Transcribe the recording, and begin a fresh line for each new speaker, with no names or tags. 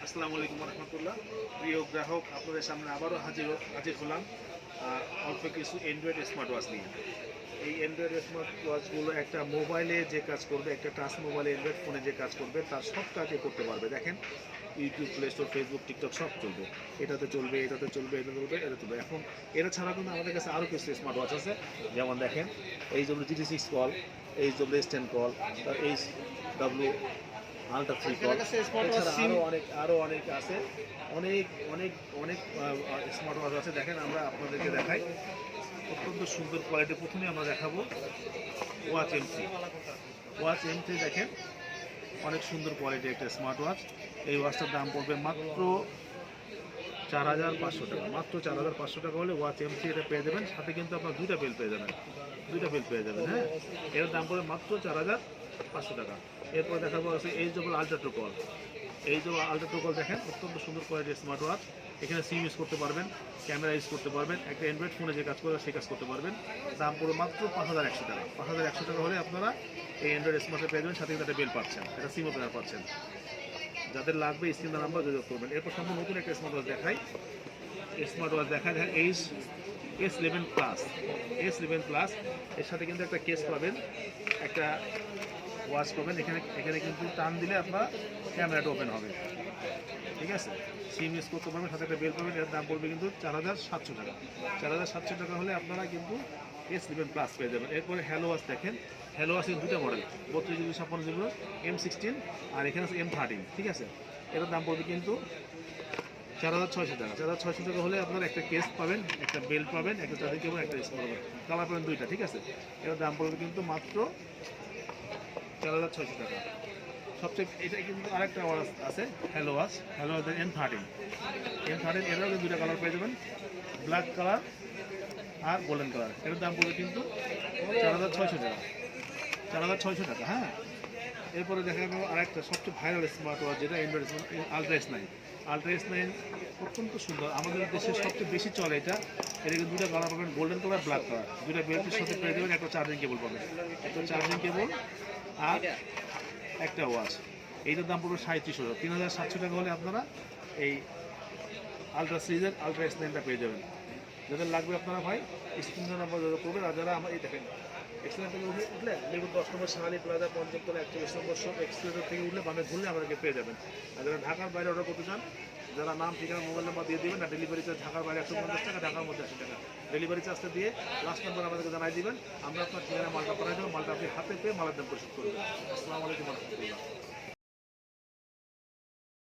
আসসালামু আলাইকুম রহমতুল্লাহ। প্রিয় গ্রাহক, আপনাদের সামনে আবারও হাজির হলাম অল্প কিছু অ্যান্ড্রয়েড স্মার্ট ওয়াচ নিয়ে। এই অ্যান্ড্রয়েড স্মার্ট ওয়াচগুলো একটা মোবাইলে যে কাজ করবে, একটা টাচ মোবাইলে অ্যান্ড্রয়েড ফোনে যে কাজ করবে তার সব কাজই করতে পারবে। দেখেন, YouTube, play store, Facebook, TikTok সব চলবে। এটাতে চলবে, এটাতে চলবে, এটা চলবে, এটা চলবে। এখন এটা ছাড়া কিন্তু আমাদের কাছে আরও কিছু স্মার্ট ওয়াচ আছে। যেমন দেখেন, এই জন্য GT6 কল, এই জন্য S10 call, HW ultra free call, আরও অনেক আছে। অনেক অনেক অনেক স্মার্ট ওয়াচ আছে। দেখেন, আমরা আপনাদেরকে দেখাই অত্যন্ত সুন্দর কোয়ালিটি। প্রথমে আমরা দেখাবো ওয়াচ M3। দেখেন, অনেক সুন্দর কোয়ালিটি একটা স্মার্ট ওয়াচ। এই ওয়াচটার দাম পড়বে মাত্র 4,500 টাকা। মাত্র 4,500 টাকা হলে ওয়াচ M3 এটা পেয়ে যাবেন। সাথে কিন্তু আপনার দুইটা বেল পেয়ে যাবেন। হ্যাঁ, এর দাম পড়বে মাত্র 4,500 টাকা। এরপর দেখাবো আছে HW আলট্রা টু কল। দেখেন, অত্যন্ত সুন্দর কোয়ালিটির স্মার্ট ওয়াচ। এখানে সিম ইউজ করতে পারবেন, ক্যামেরা ইউজ করতে পারবেন, একটা অ্যান্ড্রয়েড ফোনে যে কাজ করবে সেই কাজ করতে পারবেন। দাম পড়বে মাত্র 5,100 টাকা। 5,100 টাকা হলে আপনারা এই অ্যান্ড্রয়েড স্মার্টে পেয়ে যাবেন। সাথে কিন্তু একটা বেল পাচ্ছেন, একটা সিম ওপেনার পাচ্ছেন। যাদের লাগবে স্ক্রিনের নাম্বার যোগাযোগ করবেন। এরপর সম্পূর্ণ নতুন একটা স্মার্ট ওয়াচ দেখাই। দেখেন, S11 প্লাস। এর সাথে কিন্তু একটা কেস পাবেন, একটা ওয়াচ পাবেন। এখানে কিন্তু টান দিলে আপনার ক্যামেরাটা ওপেন হবে। ঠিক আছে, সিম ইউজ করতে পারবেন, সাথে একটা বেল পাবেন। এর দাম পড়বে কিন্তু 4,700 টাকা। 4,700 টাকা হলে আপনারা কিন্তু S11 প্লাস পেয়ে যাবেন। এরপরে হ্যালো ওয়াচ দেখেন। হ্যালো ওয়াচের দুটো মডেল, 32GB 56GB M16 আর এখানে আছে M13। ঠিক আছে, এটার দাম পড়বে কিন্তু 4,600 টাকা। 4,600 টাকা হলে আপনারা একটা কেস পাবেন, একটা বেল পাবেন, একটা চার্জিং কেবল, একটা স্মার্ট পাবেন, কালার পাবেন দুইটা। ঠিক আছে, এটার দাম পড়বে কিন্তু মাত্র 4,600 টাকা। সবচেয়ে এটা কিন্তু আরেকটা ওয়াচ আছে, হ্যালো ওয়াচ M13। এটাও কিন্তু দুইটা কালার পেয়ে যাবেন, ব্ল্যাক কালার আর গোল্ডেন কালার। এটার দাম পড়বে কিন্তু 4,600 টাকা। 4,600 টাকা। হ্যাঁ, এরপরে দেখা গেল আরেকটা সবচেয়ে ভাইরাল স্মার্ট ওয়াচ, যেটা অ্যান্ড্রয়েড আলট্রা S9। অত্যন্ত সুন্দর, আমাদের দেশে সবচেয়ে বেশি চলে এটা। এটা কিন্তু দুটো কালার পাবেন, গোল্ডেন কালার, ব্ল্যাক কালার। দুটো বেল্টের সাথে পেয়ে যাবেন একটা চার্জিং কেবল পাবেন, আর একটা ওয়াচ। এইটার দাম পড়বে 3,700 টাকা। 3,700 টাকা হলে আপনারা এই আলট্রা সিরিজের আলট্রা S9টা পেয়ে যাবেন। যাদের লাগবে আপনারা ভাই স্ক্রিনের নাম্বার যোগাযোগ করবেন। আর যারা আমার এই দেখেন, এক্সেলেন্ট থেকে উঠলে দেখুন 10 নম্বর শাহালি প্লাজা, পঞ্চমতলা 41 নম্বর সব এক্সেলেন্ট থেকে উঠলে বামে ঘুরলে আমাদেরকে পেয়ে যাবেন। আর যারা ঢাকার বাইরে অর্ডার করতে চান, যারা নাম, ঠিকানা, মোবাইল নাম্বার দিয়ে দেবেন। আর ডেলিভারি চার্জ ঢাকার বাইরে 150 টাকা, ঢাকার মধ্যে 80 টাকা। ডেলিভারি চার্জটা দিয়ে লাস্ট নাম্বার আমাদেরকে জানাই দিবেন। আমরা আপনার ঠিকানা মালটা পাঠাই দেবো। মালটা আপনি হাতে পেয়ে মালের দাম পরিশোধ করবেন। আসসালামু আলাইকুম রহমতুল্লাহ।